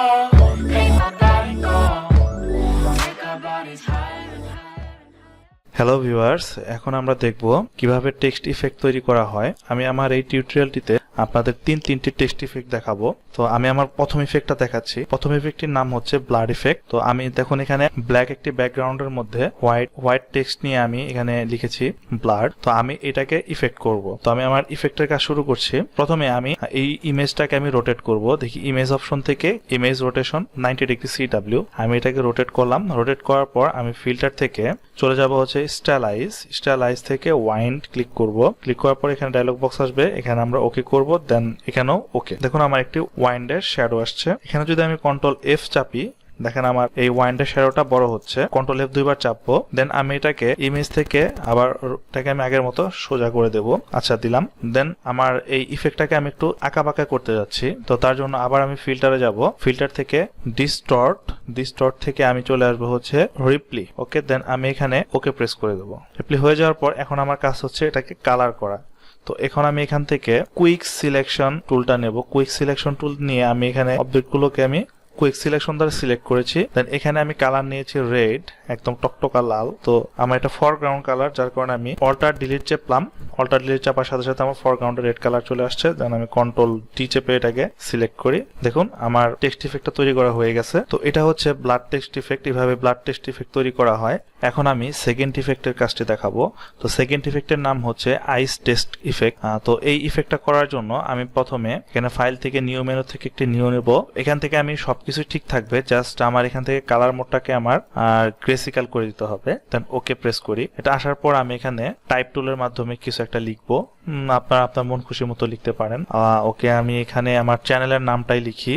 make my body go, make our bodies higher and higher. Hello viewers, এখন আমরা দেখব কিভাবে টেক্সট ইফেক্ট তৈরি করা হয়। আমি আমার এই টিউটোরিয়ালটিতে আপনাদের তিনটি টেক্সট ইফেক্ট দেখাবো। তো আমি আমার প্রথম ইফেক্টটা দেখাচ্ছি। প্রথম ইফেক্টটির নাম হচ্ছে ব্লাড ইফেক্ট। তো আমি দেখুন এখানে ব্ল্যাক একটি ব্যাকগ্রাউন্ডের মধ্যে হোয়াইট টেক্সট নিয়ে আমি এখানে লিখেছি ব্লাড। তো আমি এটাকে ইফেক্ট করব। তো আমি আমার ইফেক্টের কাজ শুরু করছি। প্রথমে আমি এই ইমেজটাকে আমি রোটেট করব। দেখি ইমেজ অপশন থেকে ইমেজ রোটেশন 90 ডিগ্রি CW। আমি এটাকে রোটেট করলাম। রোটেট করার পর আমি ফিল্টার থেকে চলে যাব হচ্ছে স্টাইলাইজ থেকে ওয়াইন্ড ক্লিক করব। ক্লিক করার পর এখানে ডায়লগ বক্স আসবে, এখানে আমরা ওকে করব, দেন এখানেও ওকে। দেখুন আমার একটি ওয়াইন্ডের শ্যাডো আসছে। এখানে যদি আমি কন্ট্রোল F চাপি, দেখেন আমার এই ওয়াইন্ডের শ্যাডোটা বড় হচ্ছে। কন্ট্রোল F দুইবার চাপবো, দেন আমি এটাকে ইমেজ থেকে আবার এটাকে আমি আগের মতো সোজা করে দেব। আচ্ছা, দিলাম। দেন আমার এই ইফেক্টটাকে আমি একটু আঁকাবাঁকা করতে যাচ্ছি। তো তার জন্য আবার আমি ফিল্টারে যাব। ফিল্টার থেকে ডিস্টর্ট থেকে আমি চলে আসবো হচ্ছে রিপ্লি। ওকে, দেন আমি এখানে ওকে প্রেস করে দেবো। রিপ্লি হয়ে যাওয়ার পর এখন আমার কাজ হচ্ছে এটাকে কালার করা। তো এখন আমি এখান থেকে কুইক সিলেকশন টুলটা নেব। কুইক সিলেকশন টুল নিয়ে আমি এখানে অবজেক্টগুলোকে আমি কুইক সিলেকশন দ্বারা সিলেক্ট করেছি। দেন এখানে আমি কালার নিয়েছি রেড, একদম টকটকা লাল। তো আমার এটা ফরগ্রাউন্ড কালার, যার কারণে আমি অল্টার ডিলিট চাপলাম। অল্টার ডিলিট চাপার সাথে সাথে আমার ফরগ্রাউন্ডে রেড কালার চলে আসছে। দেন আমি কন্ট্রোল D চেপে এটাকে সিলেক্ট করি। দেখুন আমার টেক্সট ইফেক্টটা তৈরি করা হয়ে গেছে। তো এটা হচ্ছে ব্লাড টেক্সট ইফেক্ট। এভাবে ব্লাড টেক্সট ইফেক্ট তৈরি করা হয়। এখন আমি সেকেন্ড ইফেক্টের কাজটি দেখাবো। তো সেকেন্ড ইফেক্টের নাম হচ্ছে আইস টেক্সট ইফেক্ট। তো এই ইফেক্টটা করার জন্য আমি প্রথমে এখানে ফাইল থেকে নিউ মেনু থেকে একটি নিউ নেব। এখান থেকে আমি সবকিছু ঠিক থাকবে, জাস্ট আমার এখান থেকে কালার মোডটাকে আমার গ্রেসিক্যাল করে দিতে হবে। দেন ওকে প্রেস করি। এটা আসার পর আমি এখানে টাইপ টুলের মাধ্যমে কিছু একটা লিখবো। আপনার মন খুশি মতো লিখতে পারেন। ওকে, আমি এখানে আমার চ্যানেলের নামটাই লিখি,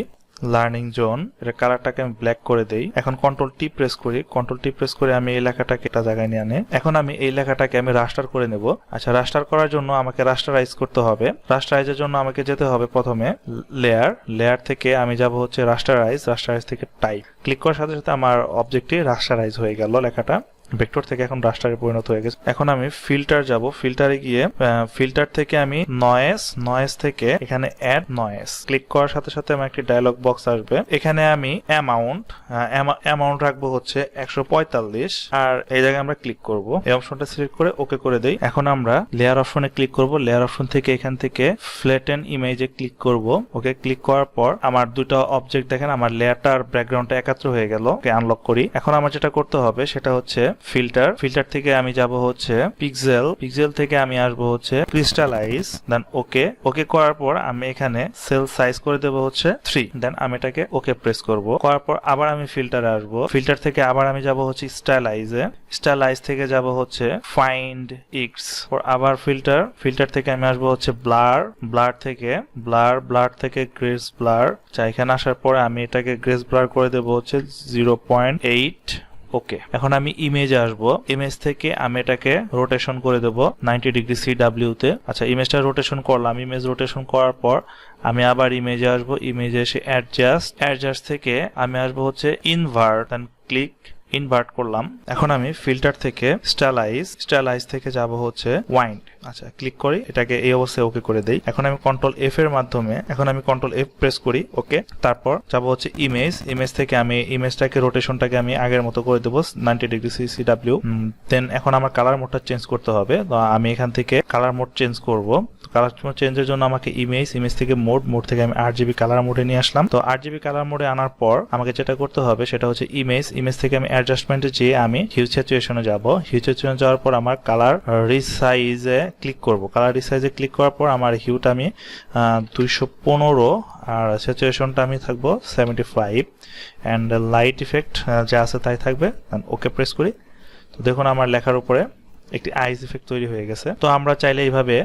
লার্নিং জোন। এটা কালারটাকে আমি ব্ল্যাক করে দেই। এখন কন্ট্রোল T প্রেস করি। কন্ট্রোল T প্রেস করে আমি এই লেখাটাকে একটা জায়গায় নিয়ে আনে। এখন আমি এই লেখাটাকে আমি রাস্টার করে নেব। আচ্ছা, রাস্টার করার জন্য আমাকে রাস্টারাইজ করতে হবে। রাস্টারাইজের জন্য আমাকে যেতে হবে প্রথমে লেয়ার থেকে আমি যাব হচ্ছে রাস্টারাইজ থেকে টাইপ। ক্লিক করার সাথে সাথে আমার অবজেক্টটি রাস্টারাইজ হয়ে গেল। লেখাটা ভেক্টর থেকে এখন রাস্টারে পরিণত হয়ে গেছে। এখন আমি ফিল্টার যাব। ফিল্টারে গিয়ে ফিল্টার থেকে আমি নয়েজ থেকে এখানে অ্যাড নয়েজ ক্লিক করার সাথে সাথে আমার একটি ডায়লগ বক্স আসবে। এখানে আমি অ্যামাউন্ট রাখবো হচ্ছে 145, আর এই জায়গায় আমরা ক্লিক করব। এই অপশনটা সিলেক্ট করে ওকে করে দেই। এখন আমরা লেয়ার অপশনে ক্লিক করব। লেয়ার অপশন থেকে এখান থেকে ফ্ল্যাটেন ইমেজে ক্লিক করব। ওকে, ক্লিক করার পর আমার দুটো অবজেক্ট দেখেন, আমার লেয়ারটা আর ব্যাকগ্রাউন্ডটা একাত্র হয়ে গেল। ওকে, আনলক করি। এখন আমার যেটা করতে হবে সেটা হচ্ছে ফিল্টার থেকে আমি যাব হচ্ছে পিক্সেল থেকে আমি আসবো হচ্ছে ক্রিস্টালাইজ। দেন ওকে করার পর আমি এখানে সেল সাইজ করে দেবো হচ্ছে 3। দেন আমি এটাকে ওকে প্রেস করব। করার পর আবার আমি ফিল্টারে আসবো। ফিল্টার থেকে আবার আমি যাব হচ্ছে স্টাইলাইজ থেকে যাব হচ্ছে ফাইন্ড এক্স। আবার ফিল্টার থেকে আমি আসবো হচ্ছে ব্লার থেকে গ্রেস ব্লার। এখানে আসার পরে আমি এটাকে গ্রেস ব্লার করে দেবো হচ্ছে 0.8। ওকে, এখন আমি ইমেজে আসবো। ইমেজ থেকে আমি এটাকে রোটেশন করে দেবো 90 ডিগ্রি CW তে। আচ্ছা, ইমেজটা রোটেশন করলাম। ইমেজ রোটেশন করার পর আমি আবার ইমেজে আসবো। ইমেজে এসে অ্যাডজাস্ট থেকে আমি আসবো হচ্ছে ইনভার্ট, দেন ক্লিক ইনভার্ট করলাম। এখন আমি ফিল্টার থেকে স্টাইলাইজ থেকে যাব হচ্ছে ওয়াইন্ড। আচ্ছা, ক্লিক করি, এটাকে এই অবস্থায় ওকে করে দেই। এখন আমি কন্ট্রোল F এর মাধ্যমে কন্ট্রোল F প্রেস করি। ওকে, তারপর যাব হচ্ছে ইমেজ থেকে আমি ইমেজটাকে রোটেশনটাকে আমি আগের মতো করে দেবো 90 ডিগ্রি CW। দেন এখন আমার কালার মোডটা চেঞ্জ করতে হবে। তো আমি এখান থেকে কালার মোড চেঞ্জ করব। কালার মোড চেঞ্জের জন্য আমাকে ইমেজ থেকে মোড থেকে আমি RGB কালার মোডে নিয়ে আসলাম। তো RGB কালার মোডে আনার পর আমাকে যেটা করতে হবে সেটা হচ্ছে ইমেজ থেকে আমি অ্যাডজাস্টমেন্টে যেয়ে আমি হিউ স্যাচুরেশনে যাব। হিউ স্যাচুরেশনে যাওয়ার পর আমার কালার রিসাইজে ক্লিক করব। কালার রিসাইজে ক্লিক করার পর আমার হিউটা আমি 215 আর স্যাচুরেশনটা আমি থাকবো 75 অ্যান্ড লাইট ইফেক্ট যা আছে তাই থাকবে। ওকে প্রেস করি। তো দেখুন আমার লেখার উপরে একটি আইস ইফেক্ট তৈরি হয়ে গেছে। তো আমরা চাইলে এইভাবে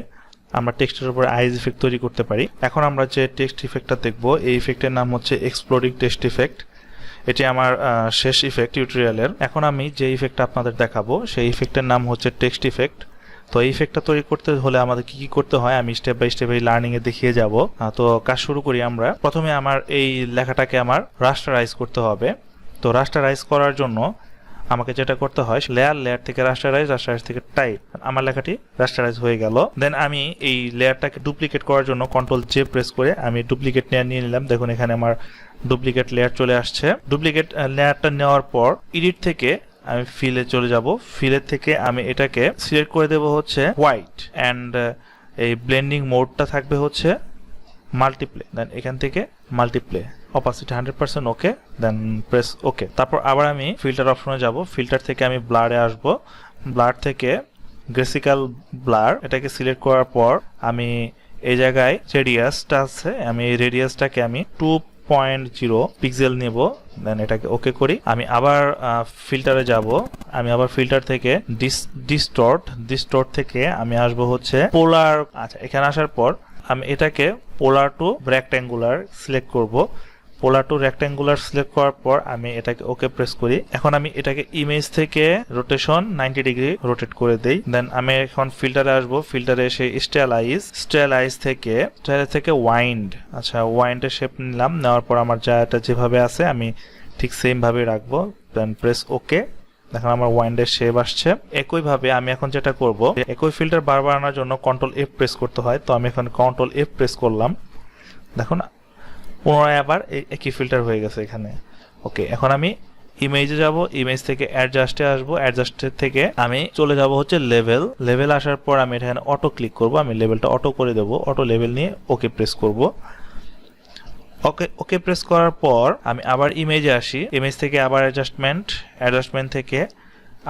আমরা টেক্সটের উপরে আইস ইফেক্ট তৈরি করতে পারি। এখন আমরা যে টেক্সট ইফেক্টটা দেখবো, এই ইফেক্টের নাম হচ্ছে এক্সপ্লোডিং টেক্সট ইফেক্ট। এটি আমার শেষ ইফেক্ট টিউটোরিয়ালের। এখন আমি যে ইফেক্টটা আপনাদের দেখাবো সেই ইফেক্টের নাম হচ্ছে টেক্সট ইফেক্ট। তো এই ইফেক্টটা তৈরি করতে হলে আমাদের কি করতে হয় আমি স্টেপ বাই স্টেপ এই লার্নিং এ দেখিয়ে যাব। তো কাজ শুরু করি আমরা। প্রথমে আমার এই লেখাটাকে আমার রাস্টারাইজ করতে হবে। তো রাস্টারাইজ করার জন্য আমাকে যেটা করতে হয় লেয়ার থেকে রাস্টারাইজ থেকে টাইপ। আমার লেখাটি রাস্টারাইজ হয়ে গেল। দেন আমি এই লেয়ারটাকে ডুপ্লিকেট করার জন্য কন্ট্রোল J প্রেস করে আমি ডুপ্লিকেট নিয়ে নিলাম। দেখুন এখানে আমার ডুপ্লিকেট লেয়ার চলে আসছে। ডুপ্লিকেট লেয়ারটা নেওয়ার পর এডিট থেকে আমি ফিলে চলে যাব। ফিলের থেকে আমি এটাকে সিলেক্ট করে দেব হচ্ছে হোয়াইট অ্যান্ড এই ব্লেন্ডিং মোডটা থাকবে হচ্ছে মাল্টিপ্লে। দেন এখান থেকে মাল্টিপ্লে, অপাসিটি 100% ওকে, দেন প্রেস ওকে। তারপর আবার আমি ফিল্টার অপশনে যাব। ফিল্টার থেকে আমি ব্লারে আসব। ব্লার থেকে গ্রেসিক্যাল ব্লার এটাকে সিলেক্ট করার পর আমি এই জায়গায় রেডিয়াসটা আছে, আমি এই রেডিয়াসটাকে আমি 2.0 পিক্সেল নেব। দেন এটাকে ওকে করি। আমি আবার ফিল্টারে যাব। আমি আবার ফিল্টার থেকে ডিস্টর্ট থেকে আমি আসব হচ্ছে পোলার। আচ্ছা, এখানে আসার পর আমি এটাকে পোলার টু রেক্ট্যাঙ্গুলার সিলেক্ট করব। পোলার টু রেক্ট্যাঙ্গুলার সিলেক্ট করার পর আমি এটাকে ওকে প্রেস করি। এখন আমি এটাকে ইমেজ থেকে রোটেশন 90 ডিগ্রি রোটেট করে দেই। দেন আমি এখন ফিল্টারে আসব। ফিল্টারে এসে স্টাইলাইজ থেকে ওয়াইন্ড, আচ্ছা ওয়াইন্ডের শেপ নিলাম। নেওয়ার পর আমার এটা যেভাবে আছে আমি ঠিক সেম ভাবে রাখবো। Then press okay. দেখুন আমার ওয়াইন্ডের শেপ আসছে। একইভাবে আমি এখন যেটা করব, একই ফিল্টার বারবার আনার জন্য কন্ট্রোল এফ প্রেস করতে হয়। তো আমি এখন কন্ট্রোল এফ প্রেস করলাম। দেখুন পুনরায় আবার একই ফিল্টার হয়ে গেছে এখানে। ওকে, এখন আমি ইমেজে যাব। ইমেজ থেকে অ্যাডজাস্টে আসবো। অ্যাডজাস্টের থেকে আমি চলে যাব হচ্ছে লেভেল আসার পর আমি এখানে অটো ক্লিক করব। আমি লেভেলটা অটো করে দেবো। অটো লেভেল নিয়ে ওকে প্রেস করব। ওকে প্রেস করার পর আমি আবার ইমেজে আসি। ইমেজ থেকে আবার অ্যাডজাস্টমেন্ট থেকে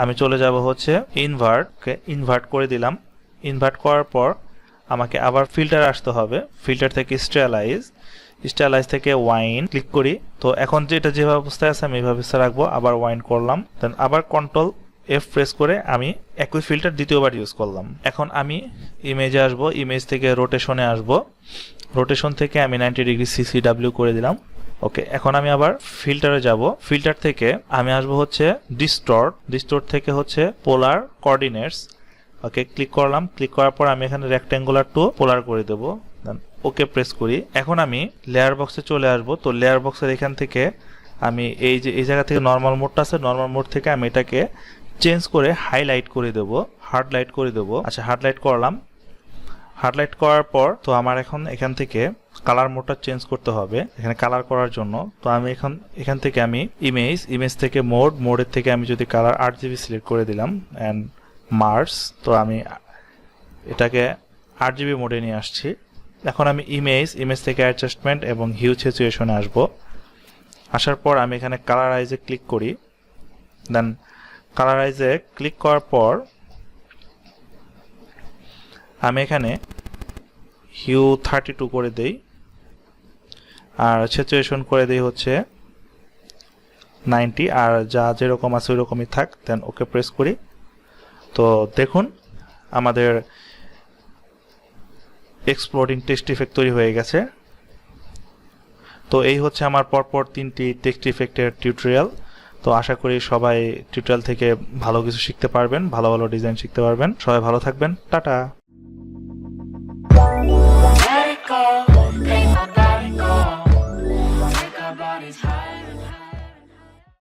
আমি চলে যাব হচ্ছে ইনভার্ট করে দিলাম। ইনভার্ট করার পর আমাকে আবার ফিল্টার আসতে হবে। ফিল্টার থেকে স্টাইলাইজ থেকে ওয়াইন ক্লিক করি। তো এখন যেটা যেভাবে অবস্থায় আছে আমি এইভাবে রাখবো। আবার ওয়াইন করলাম। দেন আবার কন্ট্রোল এফ প্রেস করে আমি একই ফিল্টার দ্বিতীয়বার ইউজ করলাম। এখন আমি ইমেজে আসবো। ইমেজ থেকে রোটেশনে আসবো। রোটেশন থেকে আমি 90 ডিগ্রি CCW করে দিলাম। ওকে, এখন আমি আবার ফিল্টারে যাব। ফিল্টার থেকে আমি আসবো হচ্ছে ডিস্টর্ট থেকে হচ্ছে পোলার কোঅর্ডিনেটস। ওকে, ক্লিক করলাম। ক্লিক করার পর আমি এখানে রেক্ট্যাঙ্গুলার টু পোলার করে দেবো। দেন ওকে প্রেস করি। এখন আমি লেয়ার বক্সে চলে আসব। তো লেয়ার বক্সের এখান থেকে আমি এই জায়গা থেকে নর্মাল মোডটা আছে, নর্মাল মোড থেকে আমি এটাকে চেঞ্জ করে হাইলাইট করে দেবো, হার্ড লাইট করে দেবো। আচ্ছা, হার্ড লাইট করলাম। হার্ড লাইট করার পর তো আমার এখন এখান থেকে কালার মোডটা চেঞ্জ করতে হবে এখানে কালার করার জন্য। তো আমি এখান থেকে আমি ইমেজ থেকে মোডের থেকে আমি যদি কালার RGB সিলেক্ট করে দিলাম অ্যান্ড মার্স। তো আমি এটাকে RGB মোডে নিয়ে আসছি। এখন আমি ইমেজ থেকে অ্যাডজাস্টমেন্ট এবং হিউ সিচুয়েশনে আসব। আসার পর আমি এখানে কালারাইজে ক্লিক করি। দেন কালারাইজে ক্লিক করার পর আমি এখানে হিউ 32 করে দেই আর সিচুয়েশন করে দেই হচ্ছে 90, আর যা যেরকম আছে ওইরকমই থাক। দেন ওকে প্রেস করি। তো দেখুন আমাদের এক্সপ্লোডিং টেক্সট ইফেক্ট তৈরি হয়ে গেছে। তো এই হচ্ছে আমার পরপর 3টি টেক্সট ইফেক্টের টিউটোরিয়াল। তো আশা করি সবাই টিউটোরিয়াল থেকে ভালো কিছু শিখতে পারবেন, ভালো ভালো ডিজাইন শিখতে পারবেন। সবাই ভালো থাকবেন, tata. Let it go, ain't nobody go. Take our bodies high.